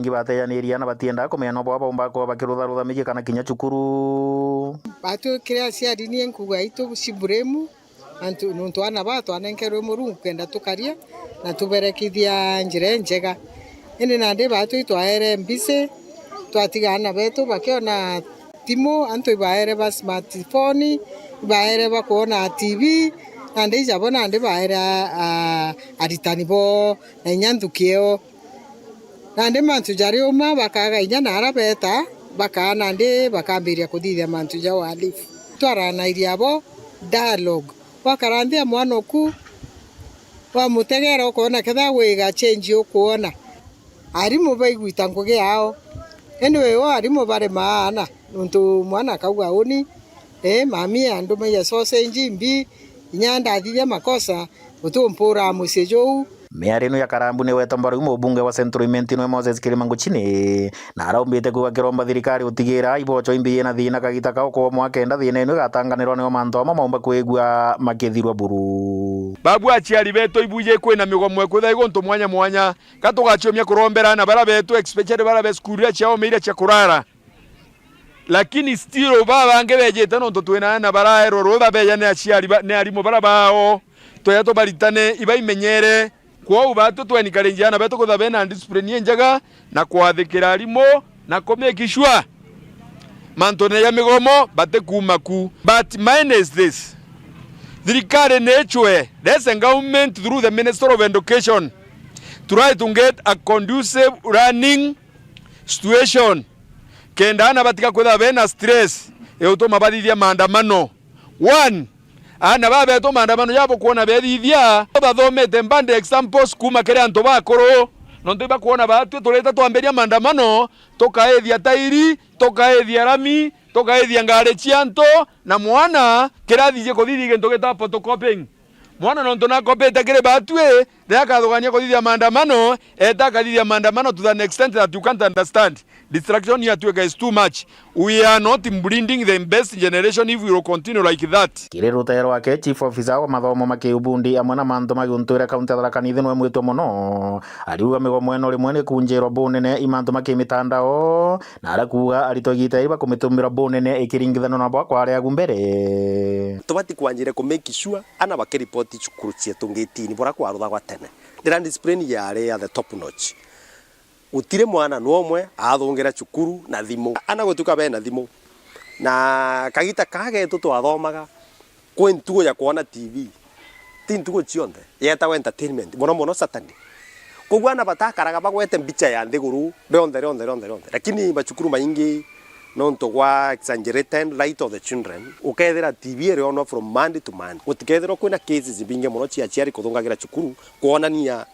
Ngibateyanĩria na batienda kumenya no bwaba umbako bakirutharuthamithia kana kinya cukuru batu kire aciari nie nkuga itu ciburemu antu nuntu ana batu anenkerwe Murungu kenda tukaria na tuberekithia njira njega ene nande batu twaere mbise twatigana betu bakiona timu antu baere ba smartphone baere bakona TV nande jabona nande baere aritani bo na nyanthukio nande mantu jari uma bakaga inya nara beta bakana nande bakambiria kuthithia mantu ja walifu twarana iriabo dialogue bakarandia mwana oku wa mutegera ukona ketha wiga change ukuona arimu baiguita ngugi yao anyway wa arimu bare maana nuntu mwana kauga uni mami andu maya sausage mbi inyanda thithia makosa utumpura musejo Miarino ya Karambu ni wetombaru mubunge wa Central Imenti Moses Kilimangu chini na araumbite kuga kiromba thirikari utigira ibocho imbi na thina kagita kao kwa mwakenda thina ino gatanganirwa ni manto maumba kwigua makithirwa buru babu aciari beto ibuje kwina migomo kwitha igonto mwanya katugachomia kurombera na bara beto especially bara be skuru ya chao meira cha kurara lakini still baba ngebejete no twina na bara eroro babeya ne aciari ne arimo bara bao toyato baritane iba imenyere kwa ubatu twenikarenjana beto kuthabe na discipline njaga na kwathikira arimo na komekishwa mantone ya migomo bate kumaku but minus this thirikari nechwe the government through the Minister of Education try to get a conducive running situation kenda ana batika kuthabe na stress eutoma badithia maandamano one ana babe to maandamano yabo kuona bethithia bathomete mbande examples kuma kere anto bakoro nonto bakuona batu tuleta twamberia maandamano tokaethia tairi tokaethia rami tokaethia ngare chianto na mwana kirathije kuthithia gento geta photocopying mwana nonto na kopeta kere batue ndakathogania kuthithia maandamano etakathithia maandamano to the extent that you can't understand. Distraction here to is too much. We are not breeding the best generation if we will continue like that. Kire rutero wake chief officer wa mathomo makiubundi amwe na manto maguntura kaunti ya Kanithe no mwito muno ariuga migomo eno rimwe ni kunjirwa bonene imanto makimitandao na arakuga aritogita iba kumitumira bonene ikiringithano na bwa kwa aria gumbere tubati kwanjire ku make sure ana bakiripoti cukuru cietu ngitini bora kwa rutha gwa tene ndira discipline yare ya the top notch utire mwana nomwe athongera cukuru na thimu ana gutuka bena thimu na kagita kage tutu athomaga kwentugo ya kuona TV tintugo cionthe yeta entertainment mono Saturday kugwa na batakaraga bagwete mbicha ya ndiguru beonde lakini bacukuru maingi nonto gwa exaggerated light of the children ukethera TV ero no from Monday to Monday utikethera kwina cases binge mono cia ciari kuthungagira cukuru kuonania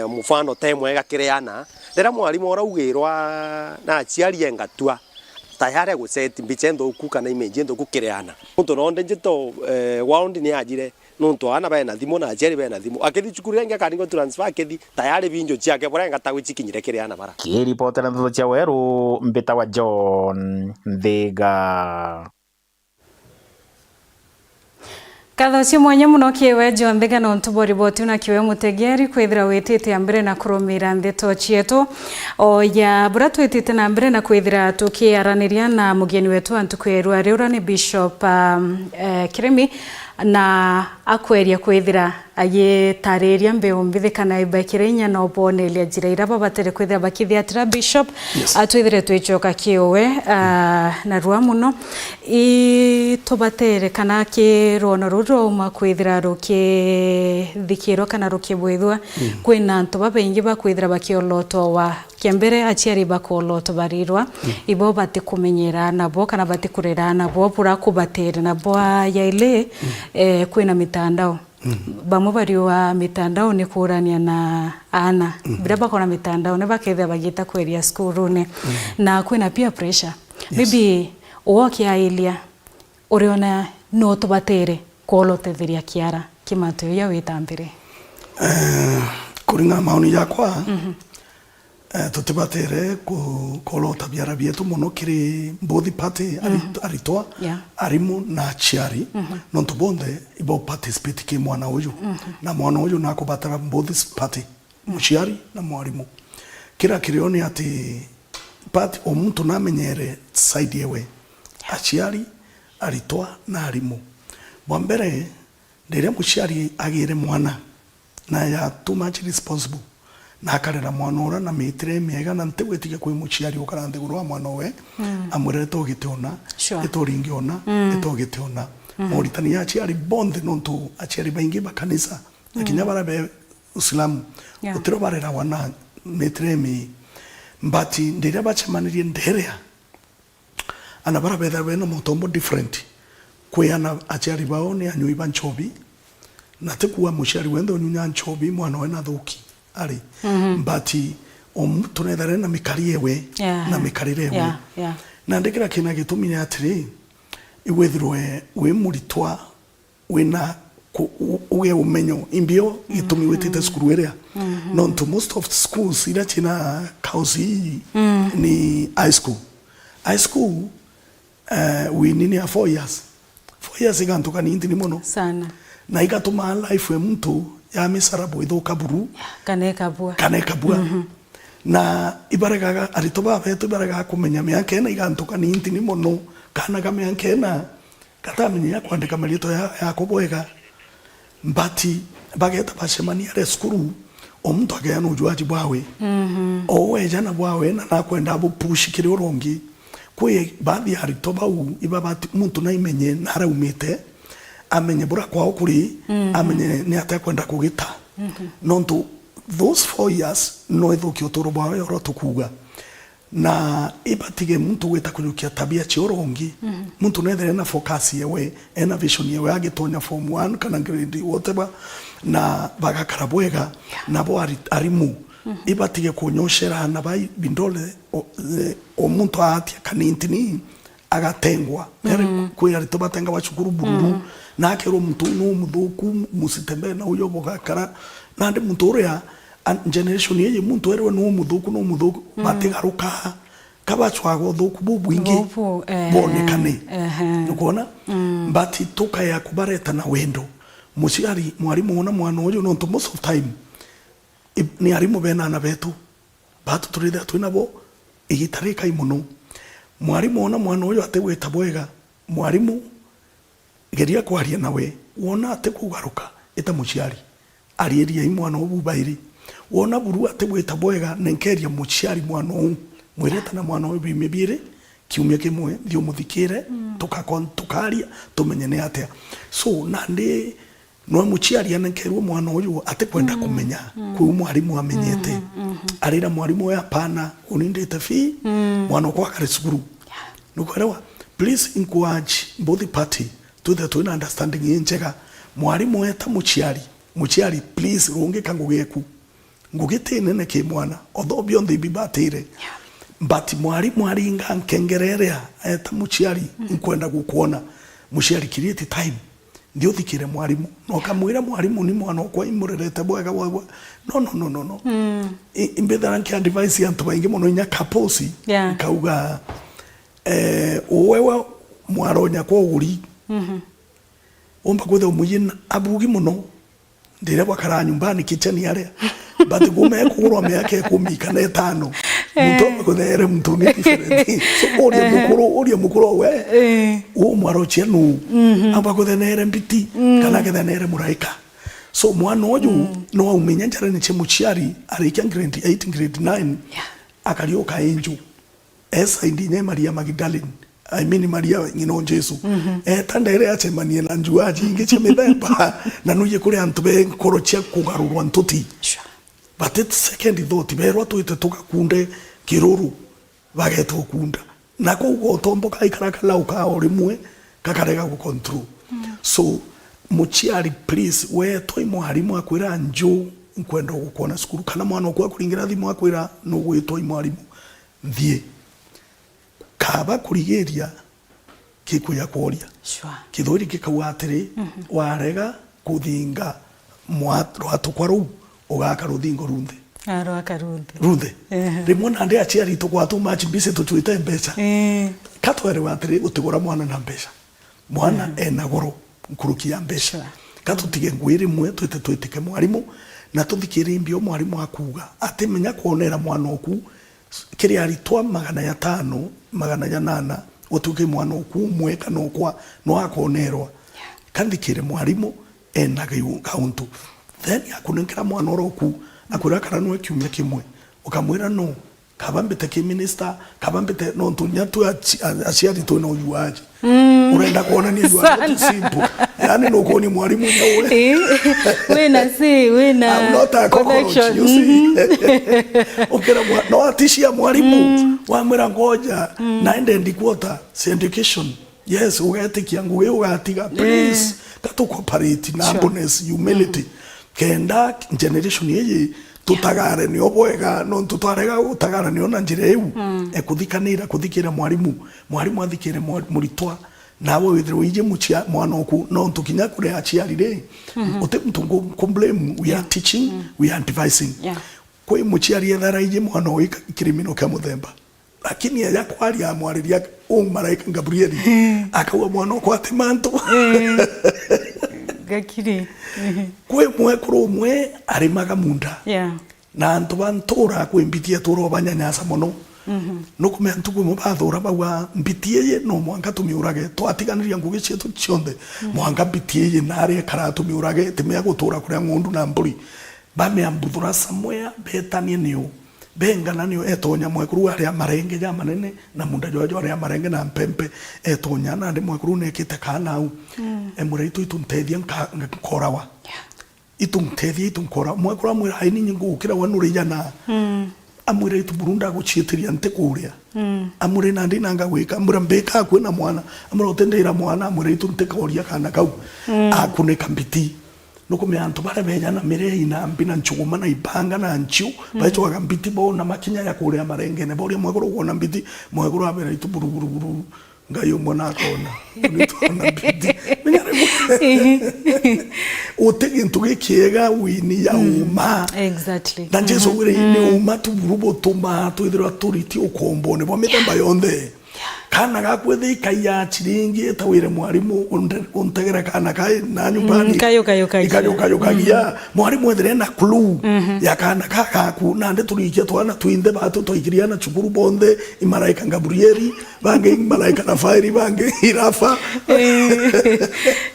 mufano temwe gakireana ndera mwarimu oraugirwa na aciari engatua tayari guseti mbichendo ukuka na image ndo kukireana muntu nonde njito wound ni ajire nonto ana bena thimo na aciari bena thimo akithi cukuru yenga kaningo transfer akithi tayari binjo ciake bora ngatawe cikinyire kireana bara ki reporter na ndo cia weru mbita wa John Ndega Katho cio mwanya muno kiwe John Ndega no ntubori boti na kiwe mutegeri kwithira witite ambere na kurumira ndeto chietu o ya bura twitite na ambere na kwithira tukiaraniria na mugeni wetu antukweru ariura ni Bishop Kirimi na akweria kwithira agitariria mbeu mbithi kana ibakirinya no bonelia njira ira babatere kwithira bakithia tira Bishop atwithire twichoka kiwe na ruwa muno i tubatere kana kirono ruro ma kwithira rukithikiro kana rukibwithwa kwina nto babengi bakwithira bakioloto wa kiambere aciari bakoloto barirwa ibo bati kumenyera nabo kana bati kurera nabo pura kubatere nabo yaile kwina mitandao bamwe bari wa mitandao ni kurania na ana bila bakona mitandao ne baketha bagita kweria skuru ne na kwina pia pressure maybe uokia ilia uriona no tubatere kolotetheria kiara kimato ya witambire kuringa maoni yakwa tutibatere kolota biara bietu muno kiri both party aritoa arimu na chiari nonto bonde ibo participate ki mwana uyu na mwana uyu na kubatara both party muchiari na mwarimu kira kirioni ati but omuntu namenyere side yewe aciari aritoa na arimu mwambere ndire muciari agire mwana na ya too much responsible na akarera mwana ora na mitire miega na ntegwetige kwi muciari ukarande gurwa mwana we amurete ogiteona etoringiona etogiteona moritani ya aciari bonde nontu aciari baingi bakanisa akinya barabe Uislamu utiro barera wana mitire mi mbati ndire bachamanirie nderea ana barabetha bena mutombo different kwe ana aciari bao ni anyui banchobi na tekuwa muciari wende onyunya nchobi mwana we na thuki ari mbati tunethare na mikarie we na mikarire we na ndikira kina gitumi ni atiri iwethirwe we muritwa wina uge umenyo imbio gitumi wetite skuru area non to most of the schools ira china kauzi ni high school we nini 4 years igantuka ni indi ni mono sana na igatuma life ya mtu ya misarabo ithuka buru kaneka bua na ibaragaga aritoba betu ibaraga kumenya myake na igantuka ni indi ni mono kana kama myake na katamenya kwandika malito ya kobwega mbati bageta bashemani ya skuru omuntu agayana ujuaji bwawe owe jana bwawe na nakwenda abo pushikire urongi kwe baadhi ya aritoba ibabati muntu na imenye nara umite amenye bura kwao kuri amenye ni atakwenda kugita nontu those 4 years no ethuki utoro bwawe orotukuga na ibatige muntu weta kunyukia tabia chiorongi muntu nethere na focus yewe ena vision yewe agitonya form 1 kana grade whatever na bagakarabwega nabo arimu ibatige kunyoshera na bai bindole omuntu atia kanintini agatengwa kwe aritoba tenga bachukuru bururu na akero muntu no muthuku musitembe na uyo bogakara nande muntu uria generation ye muntu erwe no muthuku batigaruka kabachwago thuku bubwingi bonekane nukuona mbati tuka ya kubareta na wendo muciari mwarimu na mwana uyu no to most of time ni arimu bena na betu batu turida twinabo igitarika imuno mwarimu na mwana uyu ategweta bwega mwarimu geria kwaria nawe wona atekugaruka eta muciari arieria imwana obubairi wona buru ategweta bwega nenkeria muciari mwana uyu mwireta na mwana uyu bimebire kiumia kimwe ndio muthikire tukaria tumenye ne atia so nande no muciari anenkerwo mwana uyu atekwenda kumenya ku mwarimu amenyete arira mwarimu ya pana unindete fi mwana kwa kare sukuru nukwelewa please encourage both party to the understanding yenjega mwarimu eta muciari please ronge kangugeku ngugite nene ke mwana although beyond the bibatire but mwarimu aringa nkengererea eta muciari nkwenda gukuona muciari create time ndio thikire mwarimu no kamwira mwarimu ni mwana kwa imurerete bwega bwa no imbethara nki advice yantu baingi muno nya kaposi kauga wewe mwaronya kwa uri omba kwethe umuyina abugi muno ndire bakara nyumbani kitchen yale but gume kurwa myake 10 kana 5 muntu kwethere muntu ni different so oria mukuru we o mwaro chenu amba kwethere mbiti kana kethere muraika so mwana uyu no umenya njara ni chemuchiari arikia grade 8 grade 9 akalioka enju esa indine Maria Magdalene I mean Maria ngino Jesu tandere achemanie na njuaji ngeche mebeba na nuye kuri antube korochia kugarurwa ntuti but second thought berwa tuite tukakunde kiruru bageto kunda nako ugotombo kaikara uka orimwe kakarega ku control so muchiari please we toi mwarimu akwira nju nkwenda gukona skuru kana mwana kwa kuringira thimu akwira no gwitoi mwarimu thie kaba kurigeria kikuya kuria kithori kikawatiri warega kuthinga mwatro atukwaru ugaka ruthingo runthe runthe rimwe nande aciari tukwatu match mbise tutuite mbeca katwere watiri utigura mwana na mbeca mwana ena goro nkurukia mbeca katutige ngwiri mwe twitike mwarimu na tuthikire mbio mwarimu akuga ati menya kuonera mwana oku kiri aritwa 500 800 utuke mwana oku umwe kana okwa no akonerwa kandikire mwarimu ena kauntu then akunengera mwana oroku akura kana no kiumya kimwe ukamwira no kabambite ki minister kabambite no ntunyatu aciari to no yuaje urenda kuona ni yuaje simple yani no kuoni mwalimu nawe wena I'm not a cockroach you see ukera no atishia mwalimu wamwira ngoja naende ndikwota si education yes ugatikia nguwe ugatiga please katukoparate na bonus humility kenda generation yeyi tutagare ni obwega no tutarega utagara ni ona njire eu ekuthikanira kuthikira mwarimu athikire muritwa nawe withiro ije muchia mwana oku no tukinya kure achiarire uti mtungu comblame we are teaching we are advising kwe muchiari ethara ije mwana oku kirimino kya muthemba lakini ya kwari ya mwariria malaika Gabriel akawa mwana oku atimanto gakiri kwe mwekuru mwe arimaga munda na antu bantura kwimbitie turo banyanyasa mono no kume antu kwe mubathura bawa mbitie no mwanga tumiurage twatiganiria ngugi cietu cionde mwanga mbitie nare karatu miurage timya gutura kuria ngundu na mburi bame ambuthura samwea betanie niu bengana niyo etonya mwekuru aria marenge ya manene na munda jojo aria marenge na mpempe etonya na ndi mwekuru nekite kana au emuraitu itunteithia nkorawa itunteithia itunkora mwekuru amwira haini nyingu ukira wanure jana amwira itu burunda guchietiria nte kuria amure na ndi nanga gwika amura mbeka kwena mwana amura utendera mwana amure itu nte koria kana kau akuneka mbiti nuko me antu bare beja na mirei na mbina nchuguma na ibanga na nchu baito wakambiti bo na makinya ya kuria marenge ne bori mwekuru kuona mbiti mwekuru abera itu buruburu ngayo mwana akona unitona mbiti utege ntuge kiega wini ya uma exactly na jesu wire ni uma tu burubo tumba tu idro authority ukombone bo mitemba yonde kana gakwethe ikaya chiringi tawire mwarimu untegera kana kai na nyumbani kayo kagia mwarimu ethere na clue ya kana kakaku na nde turikia twana twinde batu toikiriana chukuru bonde imaraika Gabrieli bange imaraika na fairi bange irafa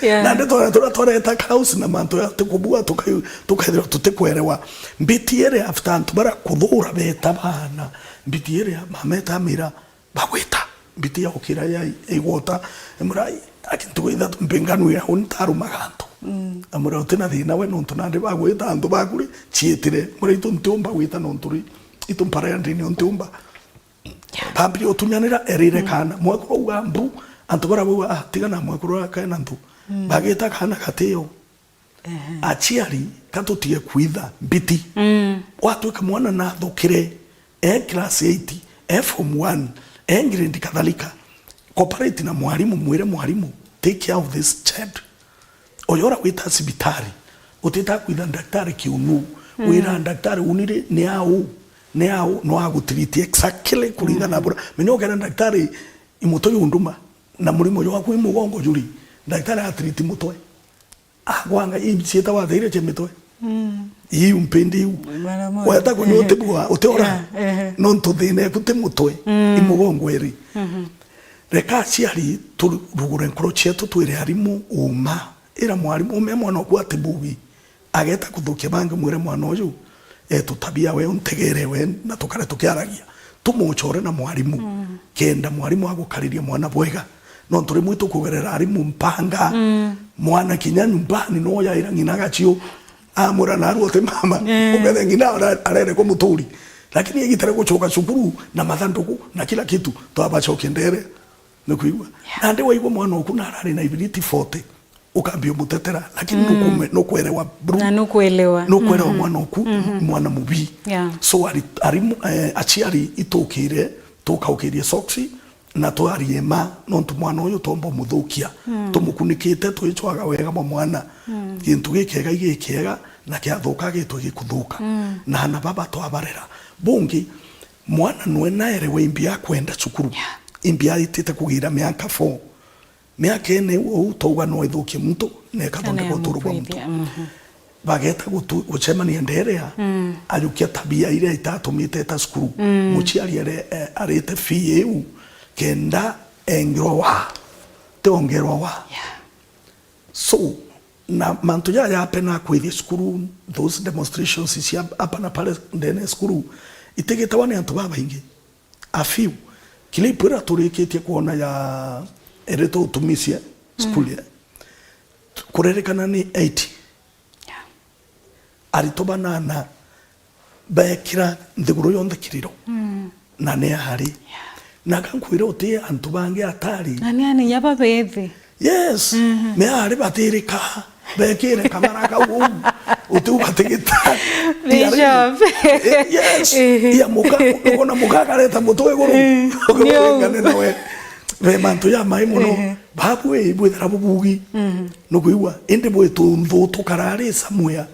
na nde twana eta house na manto ya tukubua tukaithira tutekwerewa mbitiere after antubara kuthura beta bana mbitiere mameta mira bagweta bitia okira ya igota emurai akintugoitha mbenganu ya untaru maganto amura utena thina we nonto nande bagweta andu baguri chietire muri tuntumba gwita nonturi itumpara ndi nontumba pambi otunyanira erire kana mwako ugambu antu bara bwa tigana mwako kana ntu bageta kana kateo achiari katutie kwitha biti watu kamwana na thukire class 8 form 1 engire ndikadhalika cooperate na mwalimu mwire mwalimu take care of this child oyora wita sibitari utita kwitha daktari kiunu wira daktari unire ni au no agutreat exactly kulingana bora menyo kana daktari imoto yunduma na mulimo yo akwi mugongo juri daktari atreat mutwe agwanga ibisieta wa dhaire chemitwe iyi umpendi wata kunyote bwa uteora nonto thine kute mutwe imugongo eri reka ciari turugure nkoro cietu twire harimu uma ira mwarimu ume mwana kwa tebugi ageta kuthukia bange mwire mwana uyu tutabia we untegere we na tukare tukiaragia tumuchore na mwarimu kenda mwarimu agukariria mwana bwega no turi muito kugerera harimu mpanga mwana kinya nyumbani no ya ira ngina gachio amura naruo te mama ugethe ngina arere ko muturi lakini igitare gucoka cukuru na mathanduku na kila kitu twabacoke ndere nikuigwa na ndi waigwa mwana oku na arari na ibility 40 ukambio mutetera lakini no kuelewa bro na no kuelewa mwana oku mwana mubi so ari achiari itokire tukaukirie soksi na twari ema no mwana uyu tombo muthukia tumukunikite twicwaga wega mwana kintu gikega igikega na kiathuka gitu gikuthuka na na baba twabarera bungi mwana nwe naere we imbia kwenda cukuru imbia itite kugira miaka 4 miaka ene utauga no ithukie mtu ne katonde guturu kwa mtu bageta gucemania nderea ajukia tabia ile itatumite ta skuru muciari arete fiu kenda engrowa tongerowa so na mantu ya pena kwithia skuru those demonstrations is hapa na pale ndene skuru itegetawa ni antu babaingi a few kilipura turikitie kuona ya ereto utumisia skulu kurerekana ni 80 aritoba nana bekira nthiguru yonthe kiriro na ne hari na kankwira uti antu bange atari nani yaba bethi yes me hari batirika bekire kamera ka uti ubatigita Bishop yes ya muka ukona muka kareta mutwe guru ngane nawe ve mantu ya mai muno babwe ibwethera bubugi no kuigwa indi bwe tundu tukarari samwea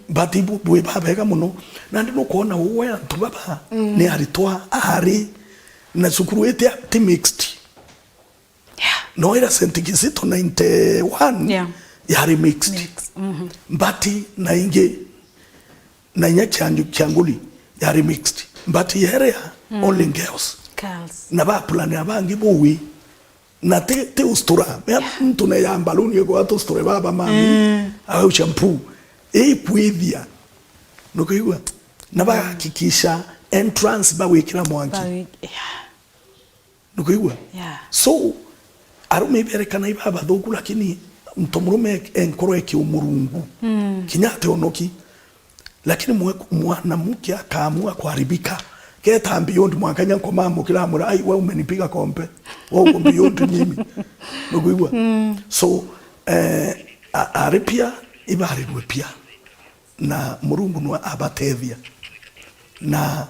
bati bwe babega muno na ndi no kuona wowe antu baba ni aritwa ari na sukuru ete ti mixed no era sentikisito 91 yari mixed bati na inge na nya changuli yari mixed bati yere only girls na ba plan abangi bowi na te ustura mtu na ya baluni yako watu ustura baba mami au shampoo kwithia no kuigwa na ba hakikisha entrance ba wikira mwanki no kuigwa so arume berekana ibaba thogu lakini mtomurume enkoro ekiumurungu kinyate onoki lakini mwanamke akaamua kuharibika keta beyond mwakanya nkomamo kila mura ai wewe umenipiga kompe wewe uko beyond nyimi nduguiwa so aripia ibarirwe pia na murungu no abatethia na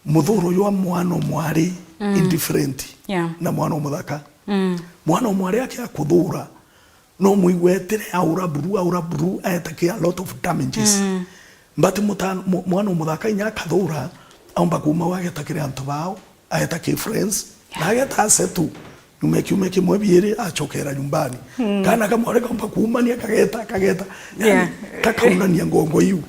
muthuro yo mwana mwari indifferent na mwana muthaka mwana mwari yake akuthura no muigwetire aura buru ayetake a lot of damages but mwana muthaka inya kathura aumba kuma wagetakire antu bao ayetake friends na ageta setu umeki mwebiri achokera nyumbani kana kama ore kamba kuumania kageta yani kakaunania ngongo yu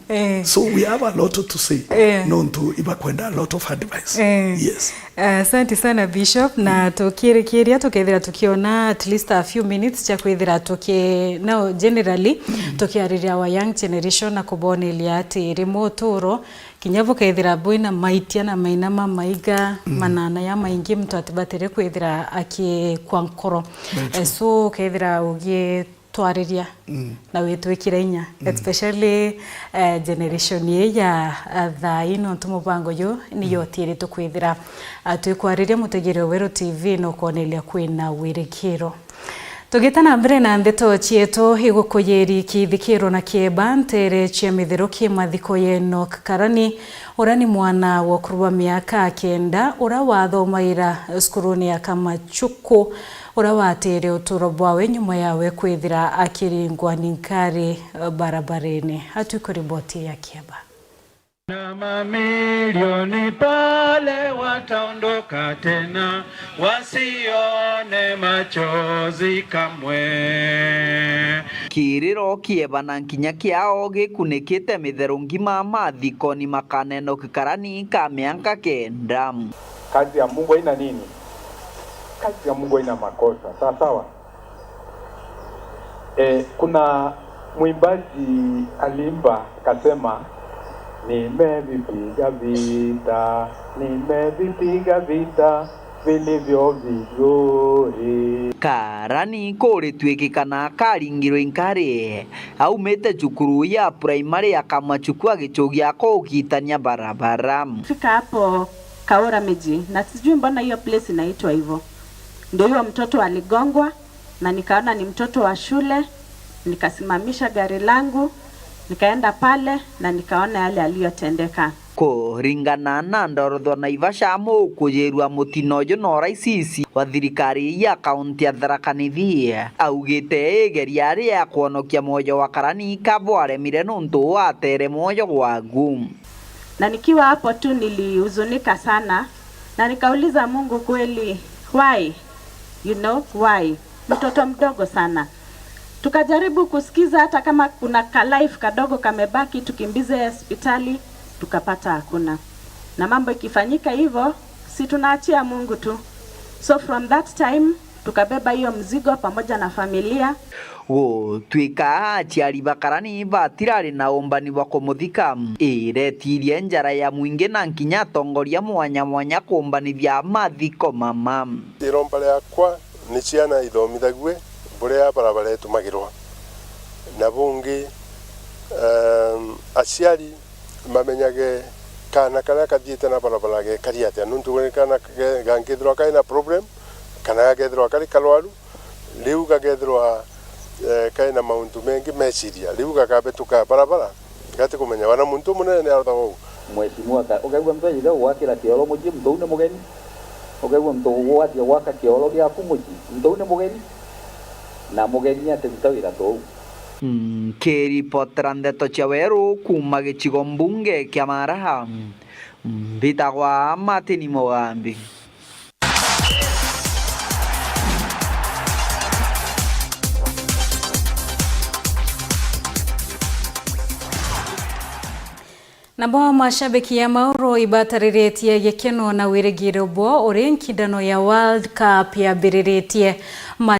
so we have a lot to say no to iba kwenda a lot of advice yes asante sana Bishop na tukirekeria tukethira tukiona at least a few minutes cha kwethira now generally tukiariria wa young generation na kubonelia ati remote ro kinyavo kethira boina maitia na mainama maiga manana ya maingi mtu atibatere kwethira aki kwa nkoro so kethira ugie twariria na wetwikire inya especially generation ye ya tha ino tumubango yo ni yotire tukwithira twikwariria mutegere Wero TV no konelia kwina wirikiro tugitana mbere na ndeto chieto igukuyeri kithikiro na kieba ntere chia mithero kimathiko yeno Karani urani mwana wa kuruwa miaka 9 ura wathomaira skuruni ya Kamachuku ura watere uturo bwawe nyuma yawe kwithira akiringwa ninkari barabareni hatuko riboti ya kieba na mamilioni pale wataondoka tena wasione machozi kamwe. Kiriro kieba na nkinya kiao gikunikite mithero ngima mathiko ni makaneno Karani ka miaka 9. Kazi ya Mungu haina nini? Kazi ya Mungu haina makosa. Sawa sawa. Kuna mwimbaji alimba akasema nimevipiga vita vilivyo vizuri. Karani kore twekekana karingiro inkari aumete cukuru ya primary ya Kamachuku agichogia ko ukitania barabara. Fika hapo Kaora Miji na sijui mbona hiyo place inaitwa hivyo. Ndio huyo mtoto aligongwa na nikaona ni mtoto wa shule, nikasimamisha gari langu nikaenda pale na nikaona yale aliyotendeka. Kuringana na Ndorothwa Naivasha kujerua mutino yo no raisisi wa thirikari ya kaunti ya Tharaka Nithi augite geria ya kuonokia moyo wa Karani kabwaremire nuntu atere moyo wagu. Na nikiwa hapo tu nilihuzunika sana na nikauliza Mungu kweli why? You know why? Mtoto mdogo sana. Tukajaribu kusikiza hata kama kuna ka life kadogo kamebaki tukimbize hospitali, tukapata hakuna. Na mambo ikifanyika hivyo, si tunaachia Mungu tu. So from that time tukabeba hiyo mzigo pamoja na familia. Twika aciari bakarani batirari na umbani wa kumuthika iretirie njara ya mwingi na nkinya tongoria mwanya mwanya kumbanithia mathiko mama. Iromba yakwa ni ciana ithomithagwe buria barabara etumagirwa na bungi aciari mamenyage kana karia kathiite na barabara ge kariate nuntu kana gangithirwa kaina problem kana gagethirwa kari kalwaru riu gagethirwa kaina mauntu mengi meciria riu gakabetuka barabara gati kumenya wana muntu munene arutha go mweshimua ukaigua mtu ile wakira kiolo muji mtu une mugeni ukaigua mtu watia waka kiolo gya kumuji mtu une mugeni na mugeni ate mtawira to Kiripotera ndeto cia weru kuma gicigo mbunge kia Maraha mbitagwa Martin Mugambi. Nabo mashabiki ya Mauro ibatariretie gikeno na wirigiro bo uri nkindano ya World Cup ya biriretie